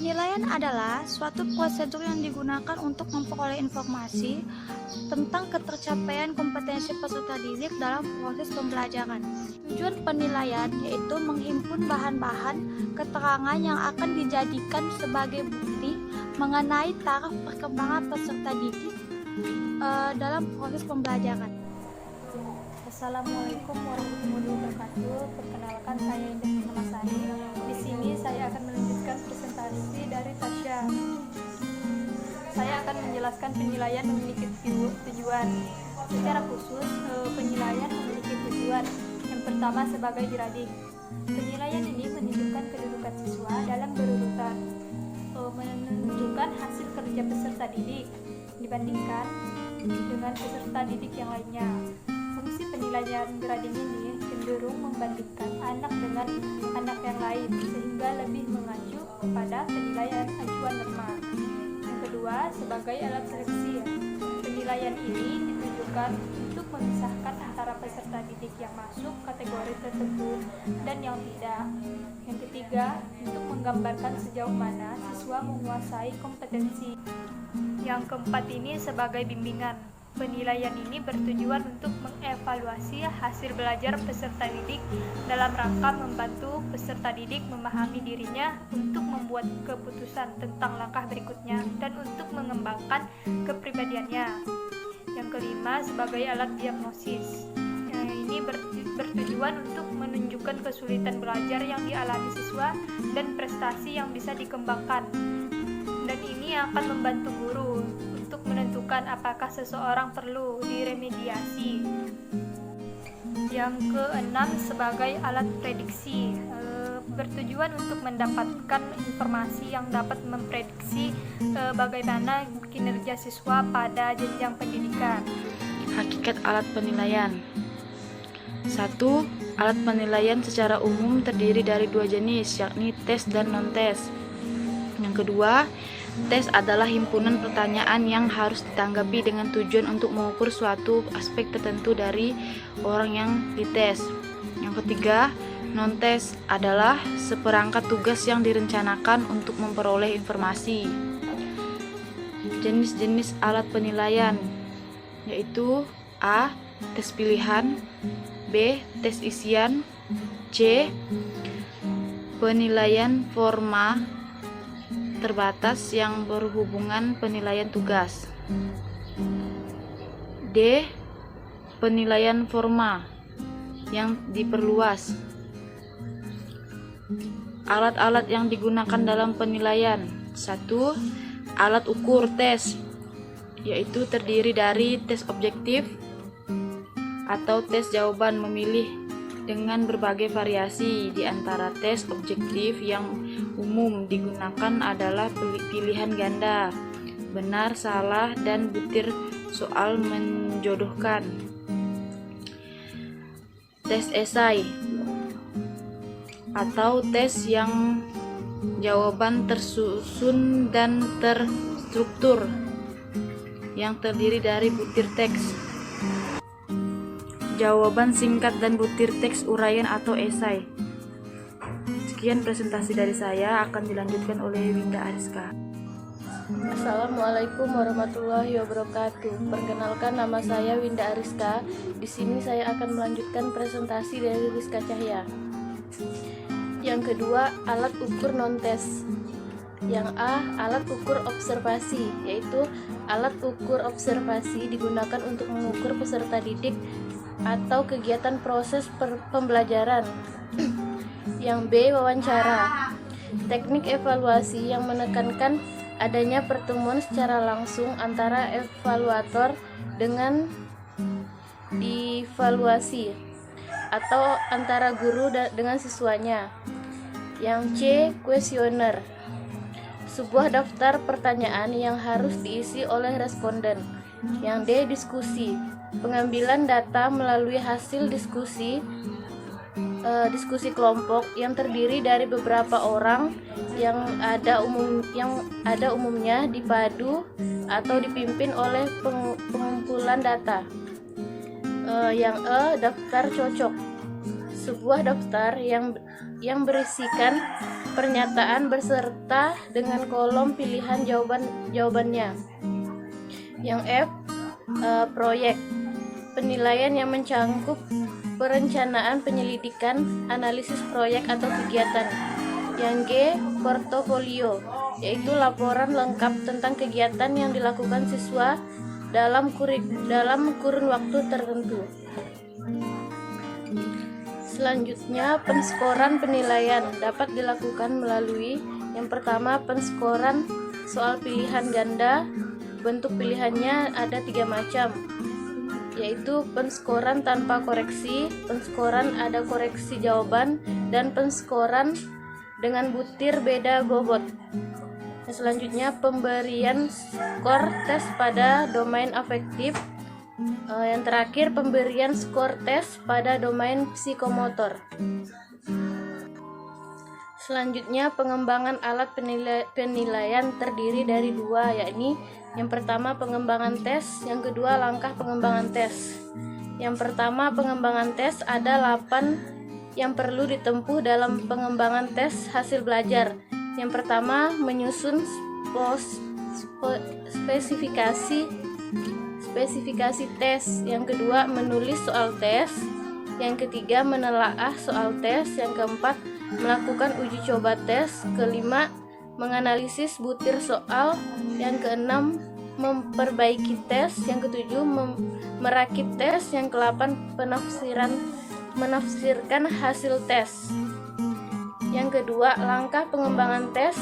Penilaian adalah suatu prosedur yang digunakan untuk memperoleh informasi tentang ketercapaian kompetensi peserta didik dalam proses pembelajaran. Tujuan penilaian yaitu menghimpun bahan-bahan keterangan yang akan dijadikan sebagai bukti mengenai taraf perkembangan peserta didik dalam proses pembelajaran. Assalamualaikum warahmatullahi wabarakatuh. Perkenalkan, saya Indah Permasari. Di sini saya akan melanjutkan presentasi dari Tasya. Saya akan menjelaskan penilaian memiliki tujuan. Secara khusus, penilaian memiliki tujuan. Yang pertama sebagai grading. Penilaian ini menunjukkan kedudukan siswa dalam berurutan, menunjukkan hasil kerja peserta didik dibandingkan dengan peserta didik yang lainnya. Fungsi penilaian grading ini cenderung membandingkan anak dengan anak yang lain sehingga lebih mengacu kepada penilaian acuan norma. Yang kedua, sebagai alat seleksi. Penilaian ini ditujukan untuk memisahkan antara peserta didik yang masuk kategori tertentu dan yang tidak. Yang ketiga, untuk menggambarkan sejauh mana siswa menguasai kompetensi. Yang keempat ini sebagai bimbingan. Penilaian ini bertujuan untuk mengevaluasi hasil belajar peserta didik dalam rangka membantu peserta didik memahami dirinya untuk membuat keputusan tentang langkah berikutnya dan untuk mengembangkan kepribadiannya. Yang kelima, sebagai alat diagnosis. Ini bertujuan untuk menunjukkan kesulitan belajar yang dialami siswa dan prestasi yang bisa dikembangkan. Dan ini akan membantu guru untuk menentukan apakah seseorang perlu diremediasi. Yang keenam, sebagai alat prediksi. Bertujuan untuk mendapatkan informasi yang dapat memprediksi bagaimana kinerja siswa pada jenjang pendidikan. Hakikat alat penilaian. 1. Alat penilaian secara umum terdiri dari dua jenis, yakni tes dan non-tes. Yang kedua, tes adalah himpunan pertanyaan yang harus ditanggapi dengan tujuan untuk mengukur suatu aspek tertentu dari orang yang dites. Yang ketiga, non-tes adalah seperangkat tugas yang direncanakan untuk memperoleh informasi. Jenis-jenis alat penilaian yaitu A. Tes pilihan, B. Tes isian, C. Penilaian forma terbatas yang berhubungan penilaian tugas, D. Penilaian forma yang diperluas. Alat-alat yang digunakan dalam penilaian. 1. Alat ukur tes, yaitu terdiri dari tes objektif atau tes jawaban memilih dengan berbagai variasi. Di antara tes objektif yang umum digunakan adalah pilihan ganda, benar, salah, dan butir soal menjodohkan. Tes esai atau tes yang jawaban tersusun dan terstruktur yang terdiri dari butir teks, jawaban singkat, dan butir teks uraian atau esai. Sekian presentasi dari saya, akan dilanjutkan oleh Winda Ariska. Assalamualaikum warahmatullahi wabarakatuh. Perkenalkan, nama saya Winda Ariska. Di sini saya akan melanjutkan presentasi dari Rizka Cahya. Yang kedua, alat ukur non-tes. Yang A, alat ukur observasi, yaitu alat ukur observasi digunakan untuk mengukur peserta didik atau kegiatan proses pembelajaran. Yang B, wawancara. Teknik evaluasi yang menekankan adanya pertemuan secara langsung antara evaluator dengan dievaluasi atau antara guru dengan siswanya. Yang C, kuesioner. Sebuah daftar pertanyaan yang harus diisi oleh responden. Yang D, diskusi. Pengambilan data melalui hasil diskusi kelompok yang terdiri dari beberapa orang yang ada umumnya dipadu atau dipimpin oleh pengumpulan data. Yang E, daftar cocok. Sebuah daftar yang berisikan pernyataan beserta dengan kolom pilihan jawabannya. Yang F, proyek. Penilaian yang mencangkup perencanaan penyelidikan, analisis proyek atau kegiatan. Yang G, portofolio, yaitu laporan lengkap tentang kegiatan yang dilakukan siswa dalam kurun waktu tertentu. Selanjutnya, penskoran penilaian dapat dilakukan melalui yang pertama, penskoran soal pilihan ganda. Bentuk pilihannya ada 3 macam, yaitu penskoran tanpa koreksi, penskoran ada koreksi jawaban, dan penskoran dengan butir beda bobot. Selanjutnya, pemberian skor tes pada domain afektif. Yang terakhir, pemberian skor tes pada domain psikomotor. Selanjutnya, pengembangan alat penilaian terdiri dari 2, yakni yang pertama pengembangan tes, yang kedua langkah pengembangan tes. Yang pertama, pengembangan tes ada 8 yang perlu ditempuh dalam pengembangan tes hasil belajar. Yang pertama, menyusun spesifikasi tes. Yang kedua, menulis soal tes. Yang ketiga, menelaah soal tes. Yang keempat, melakukan uji coba tes. Kelima, menganalisis butir soal. Yang keenam, memperbaiki tes. Yang ketujuh, merakit tes. Yang kedelapan, menafsirkan hasil tes. Yang kedua, langkah pengembangan tes.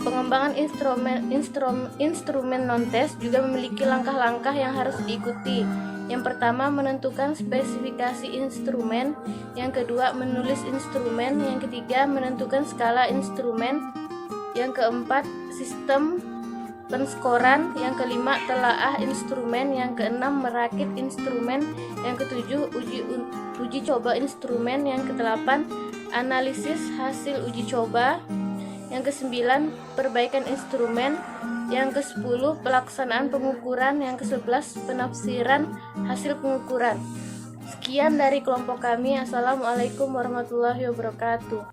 Pengembangan instrumen non-tes juga memiliki langkah-langkah yang harus diikuti. Yang pertama, menentukan spesifikasi instrumen. Yang kedua, menulis instrumen. Yang ketiga, menentukan skala instrumen. Yang keempat, sistem penskoran. Yang kelima, telaah instrumen. Yang keenam, merakit instrumen. Yang ketujuh, uji coba instrumen. Yang kedelapan, analisis hasil uji coba. Yang kesembilan, perbaikan instrumen. Yang kesepuluh, pelaksanaan pengukuran. Yang kesebelas, penafsiran hasil pengukuran. Sekian dari kelompok kami. Assalamualaikum warahmatullahi wabarakatuh.